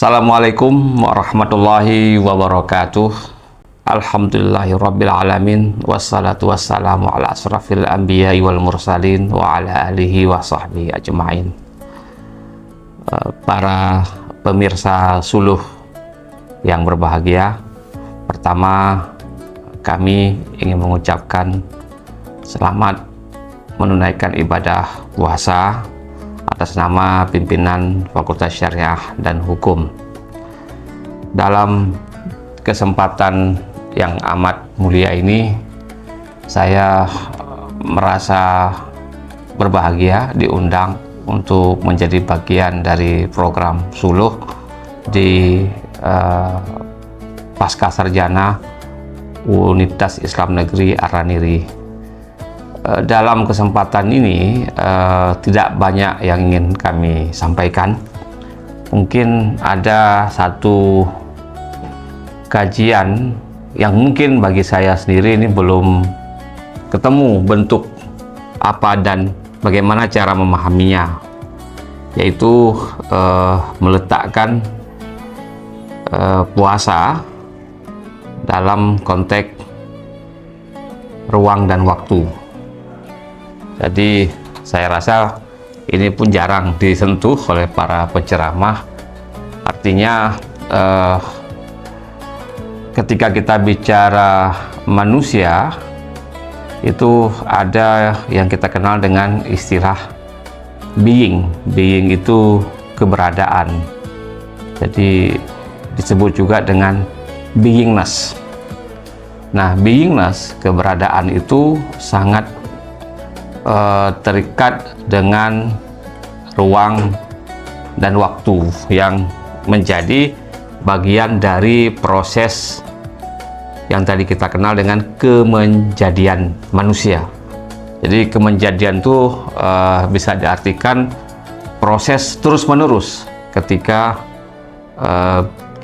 Assalamualaikum warahmatullahi wabarakatuh. Alhamdulillahirabbil alamin wassalatu wassalamu ala asrafil anbiya'i wal mursalin wa ala alihi wa sahbihi ajma'in. Para pemirsa Suluh yang berbahagia, pertama kami ingin mengucapkan selamat menunaikan ibadah puasa atas nama pimpinan Fakultas Syariah dan Hukum. Dalam kesempatan yang amat mulia ini, saya merasa berbahagia diundang untuk menjadi bagian dari program Suluh di Pasca Sarjana Universitas Islam Negeri Araniri. Dalam kesempatan ini tidak banyak yang ingin kami sampaikan. Mungkin ada satu kajian yang mungkin bagi saya sendiri ini belum ketemu bentuk apa dan bagaimana cara memahaminya, yaitu meletakkan puasa dalam konteks ruang dan waktu. Jadi saya rasa ini pun jarang disentuh oleh para penceramah. Artinya ketika kita bicara manusia, itu ada yang kita kenal dengan istilah being. Being itu keberadaan. Jadi disebut juga dengan beingness. Nah, beingness, keberadaan itu sangat terikat dengan ruang dan waktu yang menjadi bagian dari proses yang tadi kita kenal dengan kemenjadian manusia. Jadi kemenjadian itu bisa diartikan proses terus-menerus ketika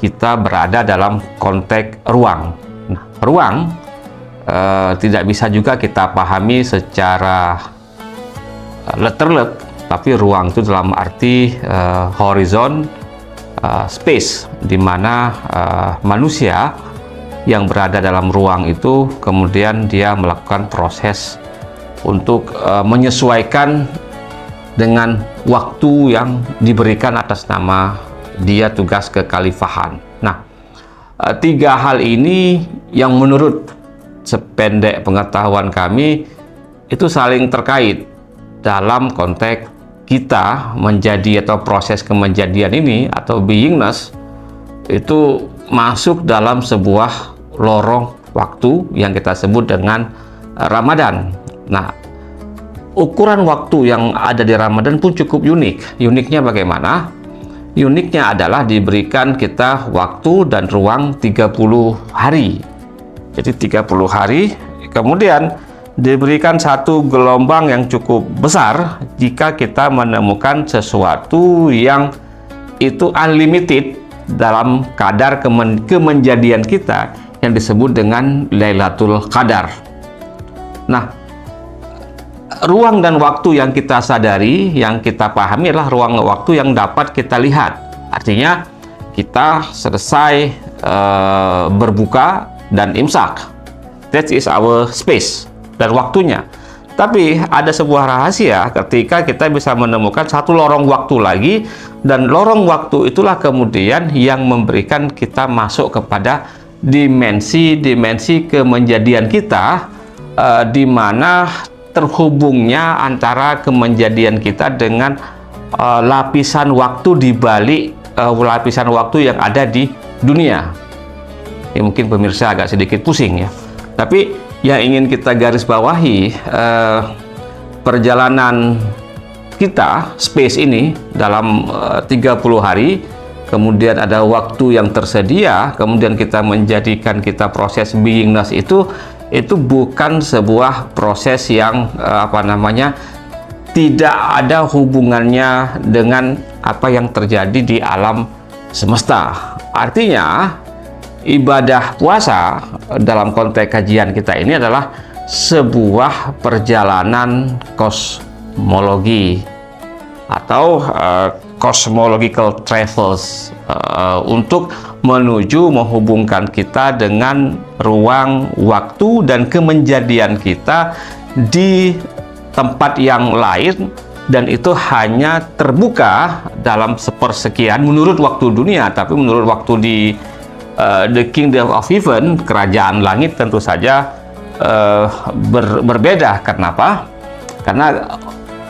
kita berada dalam konteks ruang. Nah, ruang tidak bisa juga kita pahami secara letterlek, tapi ruang itu dalam arti horizon, space, di mana manusia yang berada dalam ruang itu kemudian dia melakukan proses untuk menyesuaikan dengan waktu yang diberikan atas nama dia tugas kekhalifahan. Nah, tiga hal ini yang menurut sependek pengetahuan kami itu saling terkait dalam konteks kita menjadi atau proses kemenjadian ini atau beingness itu masuk dalam sebuah lorong waktu yang kita sebut dengan Ramadan. Nah, ukuran waktu yang ada di Ramadan pun cukup unik. Uniknya bagaimana? Uniknya adalah diberikan kita waktu dan ruang 30 hari. Jadi 30 hari, kemudian diberikan satu gelombang yang cukup besar jika kita menemukan sesuatu yang itu unlimited dalam kadar kemenjadian kita yang disebut dengan Lailatul Qadar. Nah, ruang dan waktu yang kita sadari, yang kita pahami adalah ruang waktu yang dapat kita lihat. Artinya kita selesai berbuka dan imsak, that is our space dan waktunya. Tapi ada sebuah rahasia ketika kita bisa menemukan satu lorong waktu lagi, dan lorong waktu itulah kemudian yang memberikan kita masuk kepada dimensi-dimensi kemenjadian kita, di mana terhubungnya antara kemenjadian kita dengan lapisan waktu di balik lapisan waktu yang ada di dunia. Ya, mungkin pemirsa agak sedikit pusing ya, tapi yang ingin kita garis bawahi, perjalanan kita space ini dalam 30 hari, kemudian ada waktu yang tersedia, kemudian kita menjadikan kita proses beingness itu bukan sebuah proses yang tidak ada hubungannya dengan apa yang terjadi di alam semesta. Artinya ibadah puasa dalam konteks kajian kita ini adalah sebuah perjalanan kosmologi atau cosmological travels untuk menuju menghubungkan kita dengan ruang, waktu, dan kemenjadian kita di tempat yang lain, dan itu hanya terbuka dalam sepersekian menurut waktu dunia, tapi menurut waktu di the Kingdom of Heaven, kerajaan langit, tentu saja berbeda. Kenapa? Karena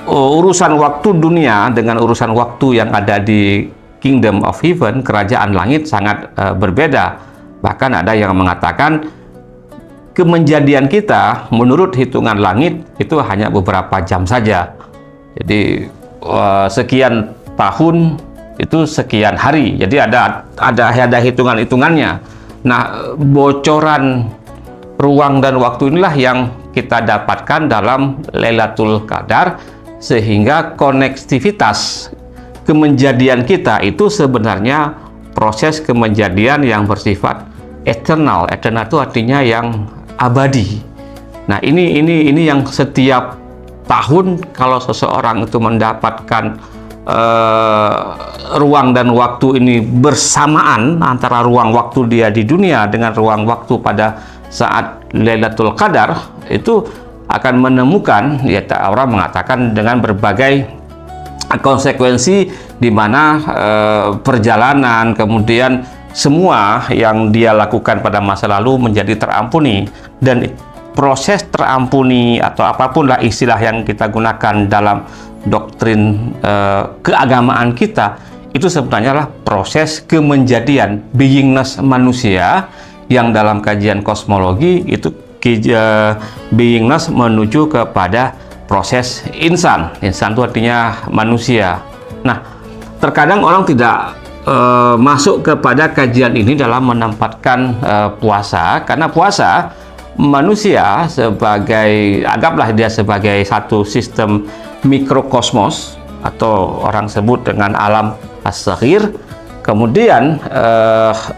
urusan waktu dunia dengan urusan waktu yang ada di Kingdom of Heaven, kerajaan langit, sangat berbeda. Bahkan ada yang mengatakan kemenjadian kita menurut hitungan langit itu hanya beberapa jam saja. Jadi sekian tahun itu sekian hari. Jadi ada hitungan-hitungannya. Nah, bocoran ruang dan waktu inilah yang kita dapatkan dalam Lailatul Qadar, sehingga konektivitas kemenjadian kita itu sebenarnya proses kemenjadian yang bersifat eternal. Eternal itu artinya yang abadi. Nah, ini yang setiap tahun kalau seseorang itu mendapatkan ruang dan waktu ini bersamaan, antara ruang waktu dia di dunia dengan ruang waktu pada saat Lailatul Qadar, itu akan menemukan, ya, orang mengatakan dengan berbagai konsekuensi, di mana perjalanan, kemudian semua yang dia lakukan pada masa lalu menjadi terampuni. Dan proses terampuni atau apapun lah istilah yang kita gunakan dalam doktrin keagamaan kita, itu sebenarnya adalah proses kemenjadian, beingness manusia, yang dalam kajian kosmologi itu beingness menuju kepada proses insan. Insan itu artinya manusia. Nah, terkadang orang tidak masuk kepada kajian ini dalam menempatkan puasa, karena puasa manusia sebagai, anggaplah dia sebagai satu sistem mikrokosmos, atau orang sebut dengan alam as-saghir, kemudian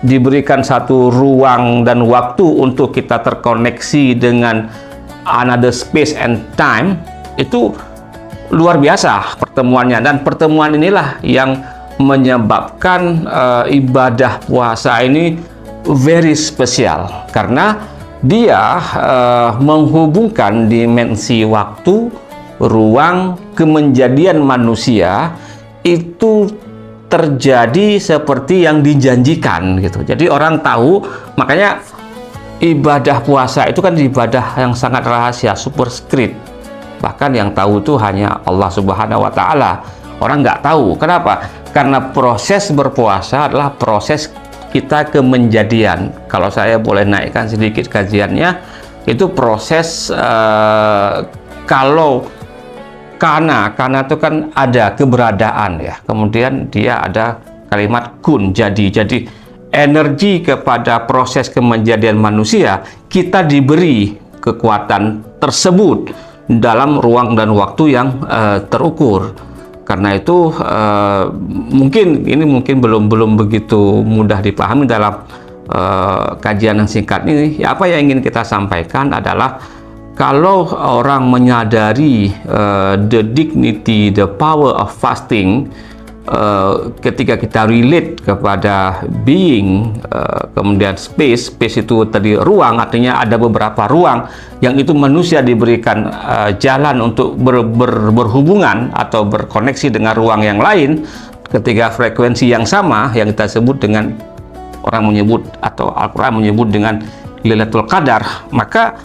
diberikan satu ruang dan waktu untuk kita terkoneksi dengan another space and time. Itu luar biasa pertemuannya, dan pertemuan inilah yang menyebabkan ibadah puasa ini very spesial, karena dia menghubungkan dimensi waktu, ruang, kemenjadian manusia itu terjadi seperti yang dijanjikan gitu. Jadi orang tahu, makanya ibadah puasa itu kan ibadah yang sangat rahasia, superscript. Bahkan yang tahu itu hanya Allah Subhanahu wa Ta'ala. Orang nggak tahu. Kenapa? Karena proses berpuasa adalah proses kita kemenjadian. Kalau saya boleh naikkan sedikit kajiannya, itu proses kalau karena itu kan ada keberadaan, ya, kemudian dia ada kalimat kun, jadi energi kepada proses kemenjadian manusia, kita diberi kekuatan tersebut dalam ruang dan waktu yang terukur. Karena itu mungkin belum begitu mudah dipahami dalam kajian yang singkat ini. Apa yang ingin kita sampaikan adalah, kalau orang menyadari the dignity, the power of fasting, ketika kita relate kepada being, kemudian space itu tadi ruang, artinya ada beberapa ruang yang itu manusia diberikan jalan untuk berhubungan atau berkoneksi dengan ruang yang lain, ketika frekuensi yang sama yang kita sebut dengan, orang menyebut atau Al-Quran menyebut dengan Lailatul Qadar, maka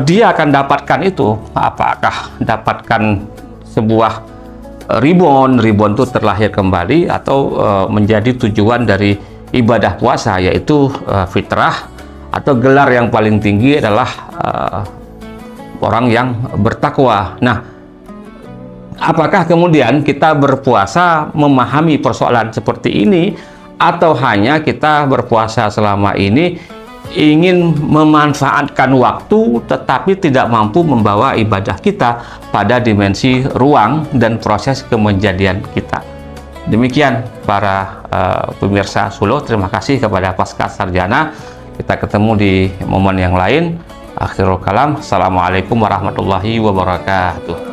dia akan dapatkan itu. Apakah dapatkan sebuah rebound itu terlahir kembali, atau menjadi tujuan dari ibadah puasa, yaitu fitrah, atau gelar yang paling tinggi adalah orang yang bertakwa. Nah, apakah kemudian kita berpuasa memahami persoalan seperti ini, atau hanya kita berpuasa selama ini ingin memanfaatkan waktu tetapi tidak mampu membawa ibadah kita pada dimensi ruang dan proses kemenjadian kita? Demikian para pemirsa Sulo, terima kasih kepada Pasca Sarjana. Kita ketemu di momen yang lain. Akhirul kalam, assalamualaikum warahmatullahi wabarakatuh.